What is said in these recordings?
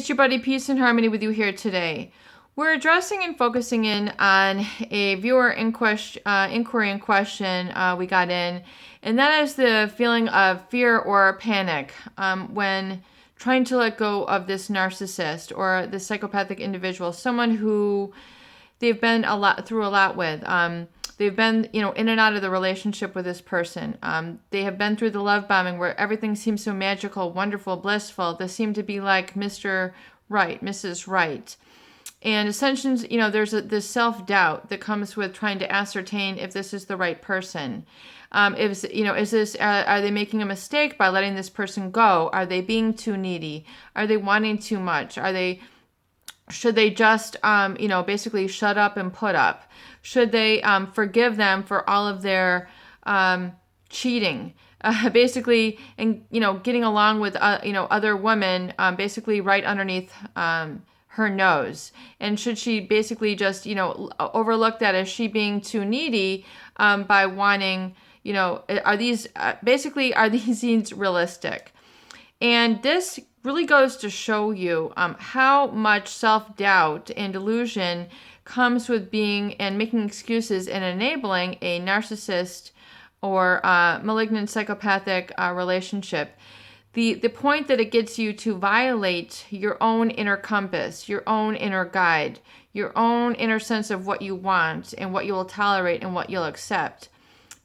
it's your buddy Peace and Harmony with you here today. We're addressing and focusing in on a viewer inquiry and question we got in, and that is the feeling of fear or panic when trying to let go of this narcissist or this psychopathic individual, someone who they've been through a lot with. They've been, in and out of the relationship with this person. They have been through the love bombing where everything seems so magical, wonderful, blissful. They seem to be like Mr. Right, Mrs. Right. And essentially, there's this self-doubt that comes with trying to ascertain if this is the right person. Are they making a mistake by letting this person go? Are they being too needy? Are they wanting too much? Should they just, basically shut up and put up? Should they forgive them for all of their cheating? Basically, and, getting along with, other women, basically right underneath her nose. And should she basically just, overlook that as she being too needy by wanting, are these needs realistic? And this really goes to show you how much self-doubt and delusion comes with being and making excuses and enabling a narcissist or malignant psychopathic relationship. The point that it gets you to violate your own inner compass, your own inner guide, your own inner sense of what you want and what you will tolerate and what you'll accept.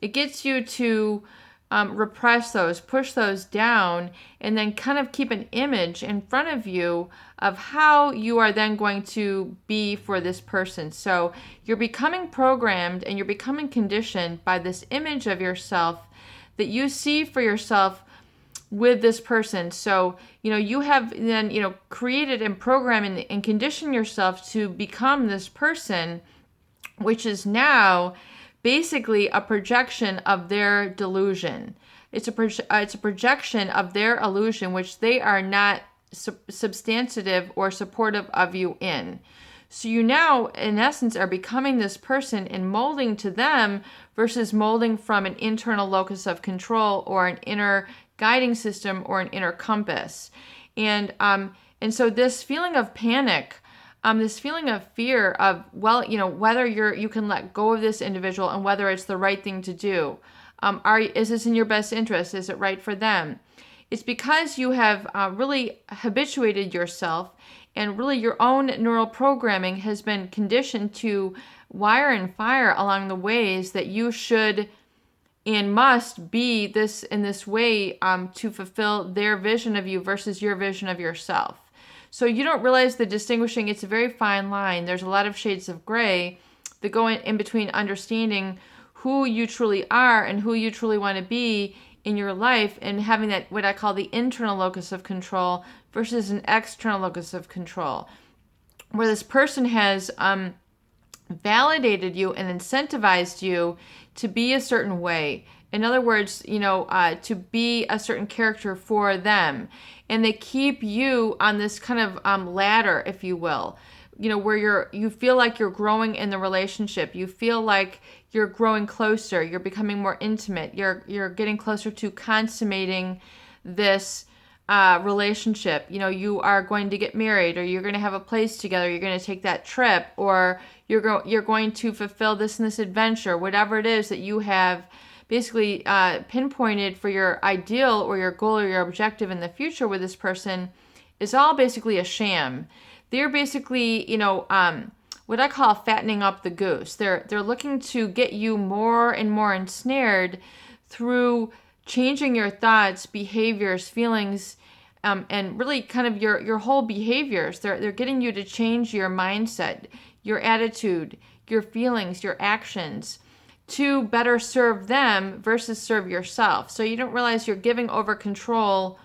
It gets you to repress those, push those down, and then kind of keep an image in front of you of how you are then going to be for this person. So you're becoming programmed and you're becoming conditioned by this image of yourself that you see for yourself with this person. So, you have then, created and programmed and conditioned yourself to become this person, which is now basically a projection of their delusion. It's a projection of their illusion, which they are not substantive or supportive of you in. So you now, in essence, are becoming this person and molding to them versus molding from an internal locus of control or an inner guiding system or an inner compass. And so this feeling of panic, this feeling of fear of, whether you can let go of this individual and whether it's the right thing to do. Is this in your best interest? Is it right for them? It's because you have really habituated yourself, and really your own neural programming has been conditioned to wire and fire along the ways that you should and must be this in this way to fulfill their vision of you versus your vision of yourself. So you don't realize the distinguishing. It's a very fine line. There's a lot of shades of gray that go in between understanding who you truly are and who you truly want to be in your life, and having that what I call the internal locus of control versus an external locus of control, where this person has validated you and incentivized you to be a certain way. In other words, to be a certain character for them. And they keep you on this kind of ladder, if you will, where you feel like you're growing in the relationship. You feel like you're growing closer. You're becoming more intimate. You're getting closer to consummating this relationship. You are going to get married, or you're going to have a place together. You're going to take that trip, or you're going to fulfill this and this adventure, whatever it is that you have basically pinpointed for your ideal or your goal or your objective in the future with this person is all basically a sham. They're basically, what I call fattening up the goose. They're looking to get you more and more ensnared through changing your thoughts, behaviors, feelings, and really kind of your whole behaviors. They're getting you to change your mindset, your attitude, your feelings, your actions, to better serve them versus serve yourself. So you don't realize you're giving over control,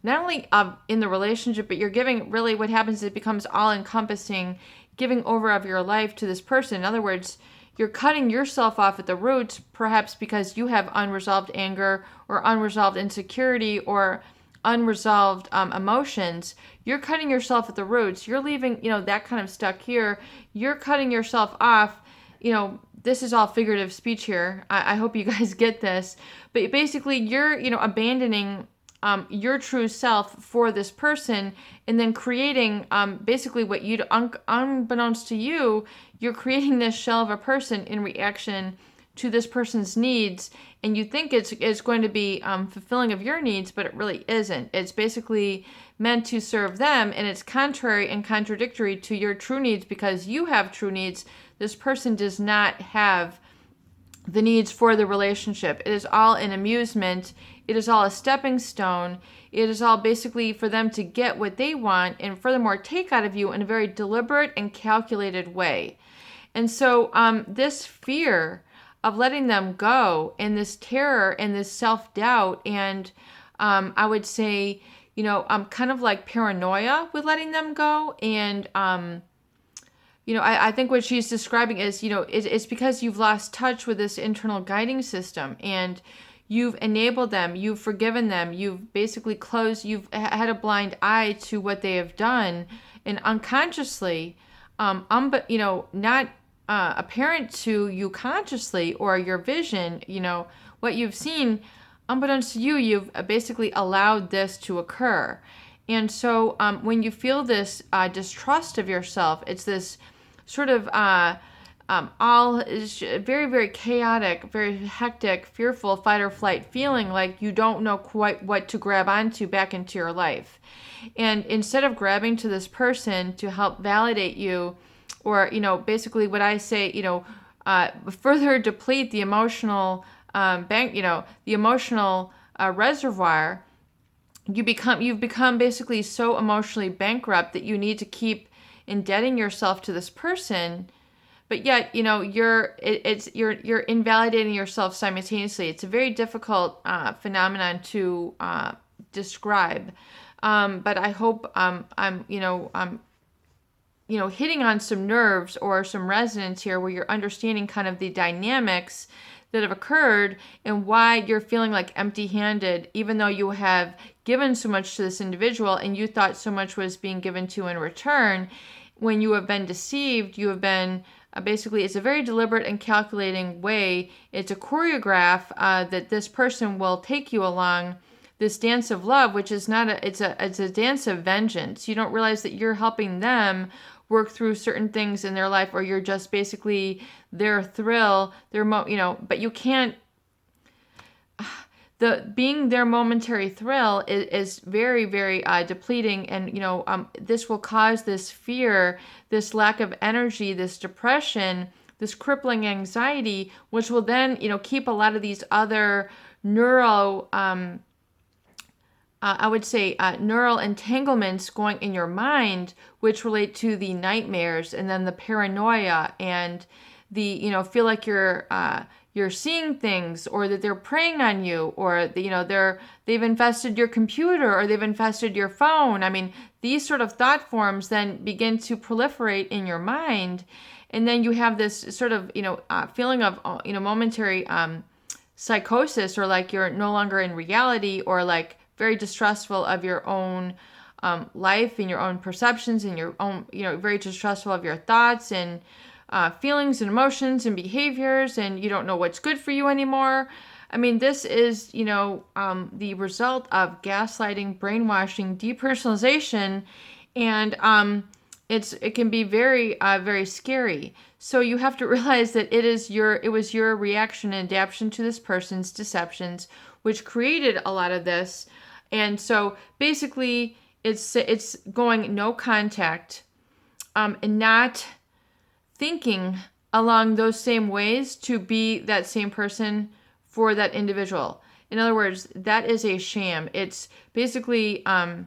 not only in the relationship, but you're giving, really what happens is it becomes all-encompassing, giving over of your life to this person. In other words, you're cutting yourself off at the roots, perhaps because you have unresolved anger or unresolved insecurity or unresolved emotions. You're cutting yourself at the roots. You're leaving, that kind of stuck here. You're cutting yourself off. This is all figurative speech here. I hope you guys get this. But basically, you're, abandoning your true self for this person, and then creating basically what you'd unbeknownst to you, you're creating this shell of a person in reaction to this person's needs, and you think it's going to be fulfilling of your needs, but it really isn't. It's basically meant to serve them, and it's contrary and contradictory to your true needs, because you have true needs. This person does not have the needs for the relationship. It is all an amusement. It is all a stepping stone. It is all basically for them to get what they want, and furthermore take out of you in a very deliberate and calculated way. And so this fear of letting them go, and this terror and this self-doubt, and I would say, kind of like paranoia with letting them go. And, I think what she's describing is, it's because you've lost touch with this internal guiding system, and you've enabled them, you've forgiven them, you've basically you've had a blind eye to what they have done, and unconsciously, not apparent to you consciously or your vision, what you've seen, unbeknownst to you, you've basically allowed this to occur. And so when you feel this distrust of yourself, it's this sort of is very, very chaotic, very hectic, fearful fight or flight feeling, like you don't know quite what to grab onto back into your life. And instead of grabbing to this person to help validate you, or, basically what I say, further deplete the emotional the emotional reservoir, you've become basically so emotionally bankrupt that you need to keep indebting yourself to this person, but yet, you're invalidating yourself simultaneously. It's a very difficult phenomenon to describe, but I hope I'm hitting on some nerves or some resonance here, where you're understanding kind of the dynamics that have occurred and why you're feeling like empty-handed, even though you have given so much to this individual and you thought so much was being given to in return. When you have been deceived, you have been basically, it's a very deliberate and calculating way. It's a choreograph that this person will take you along this dance of love, which is not it's a dance of vengeance. You don't realize that you're helping them work through certain things in their life, or you're just basically their thrill, but you can't, being their momentary thrill is very, very depleting, and this will cause this fear, this lack of energy, this depression, this crippling anxiety, which will then keep a lot of these other neural entanglements going in your mind, which relate to the nightmares, and then the paranoia, and the feel like you're seeing things, or that they're preying on you, or they've infested your computer, or they've infested your phone. I mean, these sort of thought forms then begin to proliferate in your mind, and then you have this sort of feeling of momentary psychosis, or like you're no longer in reality, or like very distrustful of your own life and your own perceptions, and your own very distrustful of your thoughts and feelings and emotions and behaviors, and you don't know what's good for you anymore. I mean, this is, the result of gaslighting, brainwashing, depersonalization, and it can be very, very scary. So you have to realize that it was your reaction and adaptation to this person's deceptions, which created a lot of this. And so basically, it's going no contact, and not thinking along those same ways to be that same person for that individual. In other words, that is a sham. It's basically, I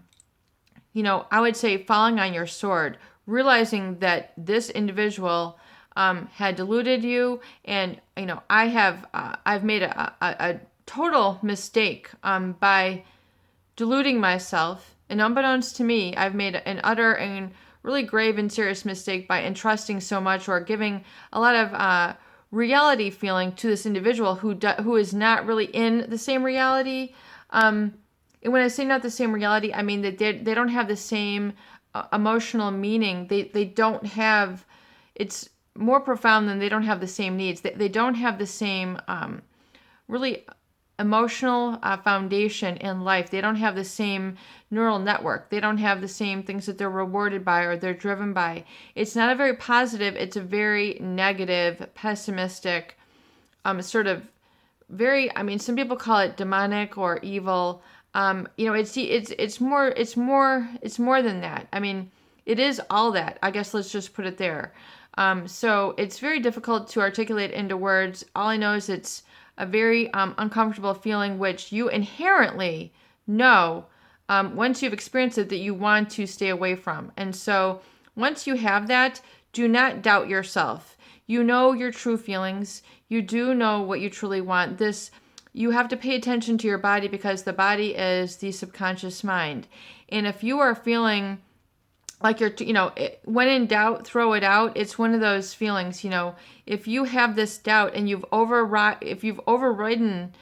would say falling on your sword, realizing that this individual had deluded you, and I've made a total mistake by deluding myself, and unbeknownst to me, I've made an utter and really grave and serious mistake by entrusting so much, or giving a lot of reality feeling to this individual who is not really in the same reality. And when I say not the same reality, I mean that they don't have the same emotional meaning. They don't have. It's more profound than they don't have the same needs. They don't have the same really emotional foundation in life. They don't have the same neural network. They don't have the same things that they're rewarded by or they're driven by. It's not a very positive, it's a very negative, pessimistic, sort of very, I mean, some people call it demonic or evil. It's more than that. I mean, it is all that. I guess let's just put it there. So it's very difficult to articulate into words. All I know is it's a very uncomfortable feeling, which you inherently know once you've experienced it that you want to stay away from. And so once you have that, do not doubt yourself. You know your true feelings. You do know what you truly want. You have to pay attention to your body because the body is the subconscious mind. And if you are feeling like when in doubt, throw it out. It's one of those feelings, if you have this doubt and if you've overridden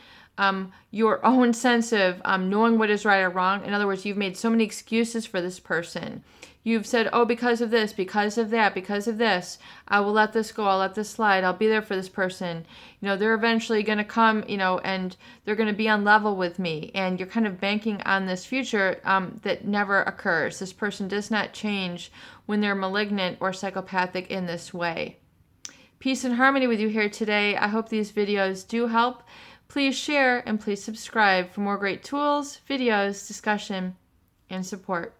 your own sense of knowing what is right or wrong. In other words, you've made so many excuses for this person. You've said, oh, because of this, because of that, because of this, I will let this go. I'll let this slide. I'll be there for this person. They're eventually going to come, and they're going to be on level with me. And you're kind of banking on this future that never occurs. This person does not change when they're malignant or psychopathic in this way. Peace and harmony with you here today. I hope these videos do help. Please share and please subscribe for more great tools, videos, discussion, and support.